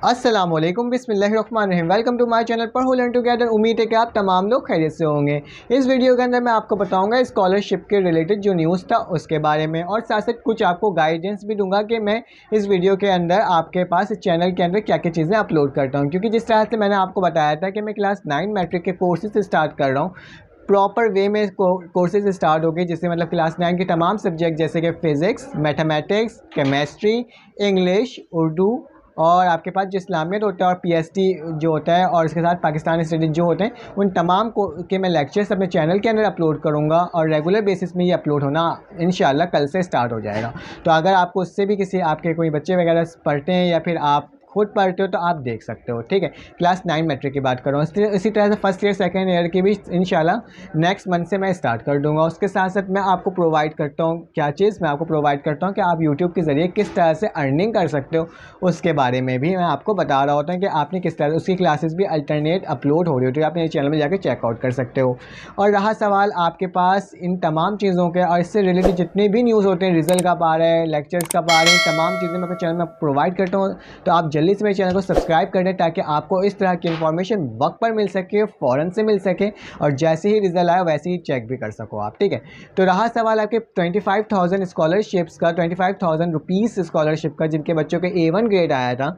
अस्सलामुअलैकुम बिस्मिल्लाहिर्रहमानिर्रहीम। Welcome to my channel पर लर्न टुगेदर। उम्मीद है कि आप तमाम लोग खैरियत से होंगे। इस वीडियो के अंदर मैं आपको बताऊंगा स्कॉलरशिप के रिलेटेड जो न्यूज़ था उसके बारे में, और साथ साथ कुछ आपको गाइडेंस भी दूंगा कि मैं इस वीडियो के अंदर आपके पास इस चैनल के अंदर क्या क्या चीज़ें अपलोड करता हूँ। क्योंकि जिस तरह से मैंने आपको बताया था कि मैं क्लास 9 मैट्रिक के कोर्सेज स्टार्ट कर रहा हूँ, प्रॉपर वे में कोर्सेज स्टार्ट हो गए, जिससे मतलब क्लास 9 के तमाम सब्जेक्ट जैसे कि physics, mathematics, chemistry, English, Urdu और आपके पास जो इस्लामियत होता है और पीएचडी जो होता है और इसके साथ पाकिस्तानी स्टडीज़ जो होते हैं, उन तमाम को के मैं लेक्चर्स अपने चैनल के अंदर अपलोड करूँगा और रेगुलर बेसिस में ये अपलोड होना इंशाल्लाह कल से स्टार्ट हो जाएगा। तो अगर आपको उससे भी किसी आपके कोई बच्चे वगैरह पढ़ते हैं या फिर आप खुद पढ़ते हो तो आप देख सकते हो। ठीक है, क्लास 9 मैट्रिक की बात कर रहा हूँ। इसी तरह से फर्स्ट ईयर सेकंड ईयर की भी इंशाल्लाह नेक्स्ट मंथ से मैं स्टार्ट कर दूंगा। उसके साथ साथ मैं आपको प्रोवाइड करता हूँ क्या चीज़, मैं आपको प्रोवाइड करता हूँ कि आप यूट्यूब के ज़रिए किस तरह से अर्निंग कर सकते हो, उसके बारे में भी मैं आपको बता रहा होता हूँ कि आपने किस तरह उसकी क्लासेस भी अल्टरनेट अपलोड हो रही होती है, आप मेरे चैनल में जाकर चेकआउट कर सकते हो। और रहा सवाल आपके पास इन तमाम चीज़ों के और इससे रिलेटेड जितने भी न्यूज़ होते हैं, रिजल्ट कब आ रहे हैं, लेक्चर्स कब आ रहे हैं, तमाम चीज़ें मैं अपने चैनल में प्रोवाइड करता हूँ। तो आप जल्दी से मेरे चैनल को सब्सक्राइब कर दें ताकि आपको इस तरह की इन्फॉर्मेशन वक्त पर मिल सके, फ़ौरन से मिल सके, और जैसे ही रिजल्ट आए वैसे ही चेक भी कर सको आप। ठीक है, तो रहा सवाल आपके 25,000 स्कॉलरशिप्स का, 25,000 रुपीज़ स्कॉलरशिप का, जिनके बच्चों के A1 ग्रेड आया था।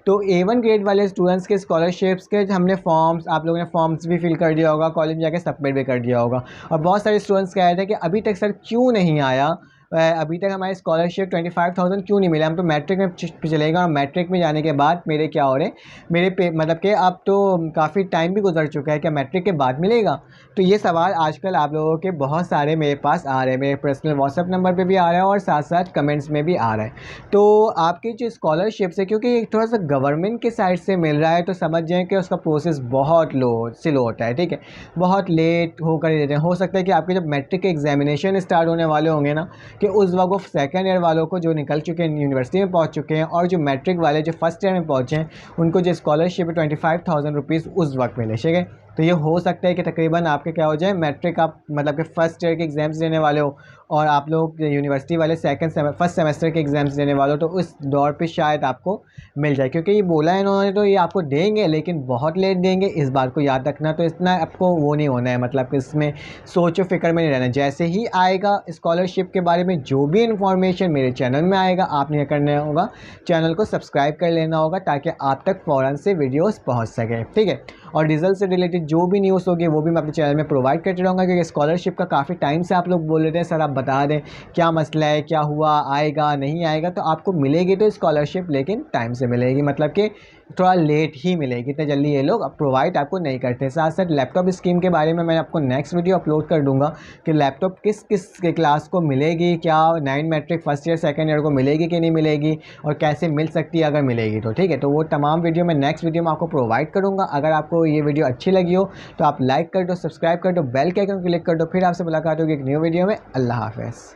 तो A1 ग्रेड वाले स्टूडेंट्स के स्कॉलरशिप्स के हमने फॉर्म्स, आप लोगों ने फॉर्म्स भी फिल कर दिया होगा, कॉलेज में जाके सबमिट भी कर दिया होगा। और बहुत सारे स्टूडेंट्स कह रहे थे कि अभी तक सर क्यों नहीं आया, अभी तक हमारी स्कॉलरशिप 25,000 क्यों नहीं मिला, हम तो मैट्रिक में चलेगा और मैट्रिक में जाने के बाद मेरे क्या हो रहे मेरे पे मतलब कि अब तो काफ़ी टाइम भी गुजर चुका है, क्या मैट्रिक के बाद मिलेगा। तो ये सवाल आजकल आप लोगों के बहुत सारे मेरे पास आ रहे हैं, मेरे पर्सनल व्हाट्सएप नंबर पे भी आ रहा है और साथ साथ कमेंट्स में भी आ रहा है। तो आपकी जो स्कॉलरशिप से, क्योंकि थोड़ा सा गवर्नमेंट की साइड से मिल रहा है, तो समझ जाएँ कि उसका प्रोसेस बहुत स्लो होता है। ठीक है, बहुत लेट होकर ही देते हैं। हो सकता है कि आपके जब मैट्रिक के एग्जामिनेशन स्टार्ट होने वाले होंगे ना, कि उस वक्त वो सेकेंड ईयर वालों को जो निकल चुके हैं, यूनिवर्सिटी में पहुंच चुके हैं, और जो मैट्रिक वाले जो फर्स्ट ईयर में पहुंचे हैं, उनको जो स्कॉलरशिप है 25,000 रुपीज़ उस वक्त मिले। ठीक है, तो ये हो सकता है कि तकरीबन आपके क्या हो जाए, मैट्रिक आप मतलब कि फ़र्स्ट ईयर के एग्ज़ाम्स देने वाले हो और आप लोग यूनिवर्सिटी वाले फर्स्ट सेमेस्टर के एग्ज़ाम्स देने वाले हो, तो उस दौर पे शायद आपको मिल जाए। क्योंकि ये बोला है इन्होंने, तो ये आपको देंगे लेकिन बहुत लेट देंगे, इस बात को याद रखना। तो इतना आपको वो नहीं होना है, मतलब कि इसमें सोचो फिक्र में नहीं रहना। जैसे ही आएगा स्कॉलरशिप के बारे में जो भी इन्फॉर्मेशन मेरे चैनल में आएगा, आपने करना होगा चैनल को सब्सक्राइब कर लेना होगा ताकि आप तक फ़ौरन से वीडियोस पहुंच सके। ठीक है, और रिजल्ट से रिलेटेड जो भी न्यूज़ होगी वो भी मैं अपने चैनल में प्रोवाइड करते रहूँगा। क्योंकि स्कॉलरशिप का काफ़ी टाइम से आप लोग बोल रहे थे सर आप बता दें क्या मसला है, क्या हुआ, आएगा नहीं आएगा। तो आपको मिलेगी तो स्कॉलरशिप, लेकिन टाइम से मिलेगी, मतलब कि थोड़ा लेट ही मिलेगी, इतने जल्दी ये लोग प्रोवाइड आपको नहीं करते। साथ साथ लैपटॉप स्कीम के बारे में मैं आपको नेक्स्ट वीडियो अपलोड कर दूंगा कि लैपटॉप किस किस के क्लास को मिलेगी, क्या 9 matric first year second year को मिलेगी कि नहीं मिलेगी, और कैसे मिल सकती है अगर मिलेगी तो। ठीक है, तो वो तमाम वीडियो मैं नेक्स्ट वीडियो में आपको प्रोवाइड करूँगा। अगर आपको ये वीडियो अच्छी लगी हो तो आप लाइक कर दो, सब्सक्राइब कर दो, बेल के आइकन क्लिक कर दो। फिर आपसे मुलाकात होगी एक न्यू वीडियो में। अल्लाह हाफ़िज़।